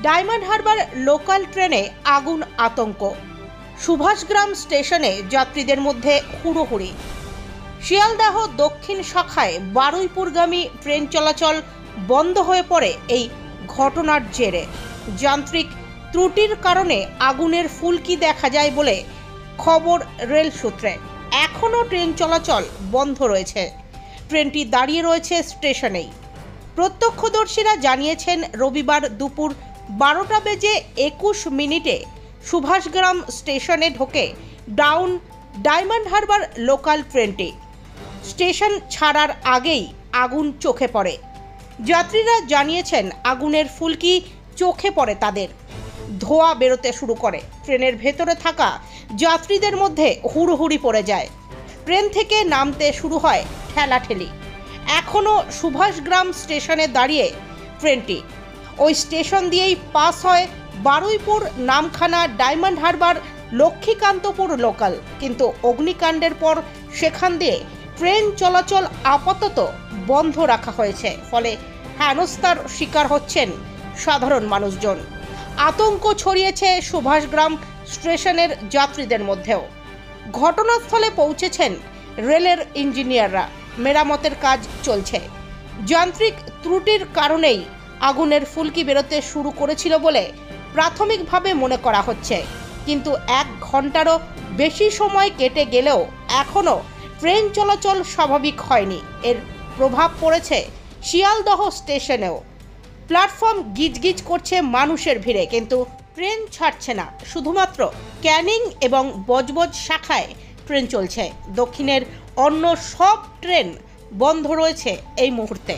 Diamond Harbour local ট্রেনে আগুন, আতঙ্ক। সুভাষগ্রাম স্টেশনে যাত্রীদের মধ্যে হুড়োহুড়ি। শিয়ালদাহ দক্ষিণ শাখায় বারুইপুরগামী ট্রেন চলাচল বন্ধ হয়ে পড়ে এই ঘটনার জেরে। যান্ত্রিক ত্রুটির কারণে আগুনের ফুলকি দেখা যায় বলে খবর রেল সূত্রে। এখনও ট্রেন চলাচল বন্ধ রয়েছে, ট্রেনটি দাঁড়িয়ে রয়েছে স্টেশনেই। প্রত্যক্ষদর্শীরা জানিয়েছেন, রবিবার দুপুর 12:21 সুভাষগ্রাম স্টেশনে ঢোকে ডায়মন্ড হারবার লোকাল ট্রেনটি। স্টেশন ছাড়ার আগেই আগুন চোখে পড়ে। যাত্রীরা জানিয়েছেন, আগুনের ফুলকি চোখে পড়ে তাদের। ধোঁয়া বেরোতে শুরু করে। ট্রেনের ভেতরে থাকা যাত্রীদের মধ্যে হুড়োহুড়ি পড়ে যায়। ট্রেন থেকে নামতে শুরু হয় ঠেলাঠেলি। এখনও সুভাষগ্রাম স্টেশনে দাঁড়িয়ে ট্রেনটি। ওই স্টেশন দিয়েই পাস হয় বারুইপুর, নামখানা, ডায়মন্ড হারবার, লক্ষ্মীকান্তপুর লোকাল। কিন্তু অগ্নিকাণ্ডের পর সেখান দিয়ে ট্রেন চলাচল আপাতত বন্ধ রাখা হয়েছে। ফলে হেনস্থার শিকার হচ্ছেন সাধারণ মানুষজন। আতঙ্ক ছড়িয়েছে সুভাষগ্রাম স্টেশনের যাত্রীদের মধ্যেও। ঘটনাস্থলে পৌঁছেছেন রেলের ইঞ্জিনিয়াররা। মেরামতের কাজ চলছে। যান্ত্রিক ত্রুটির কারণেই আগুনের ফুলকি বেরোতে শুরু করেছিল বলে প্রাথমিকভাবে মনে করা হচ্ছে। কিন্তু 1 ঘন্টারও বেশি সময় কেটে গেলেও এখনও ট্রেন চলাচল স্বাভাবিক হয়নি। এর প্রভাব পড়েছে শিয়ালদহ স্টেশনেও। প্ল্যাটফর্ম গিজগিজ করছে মানুষের ভিড়ে, কিন্তু ট্রেন ছাড়ছে না। শুধুমাত্র ক্যানিং এবং বজবজ শাখায় ট্রেন চলছে। দক্ষিণের অন্য সব ট্রেন বন্ধ রয়েছে এই মুহূর্তে।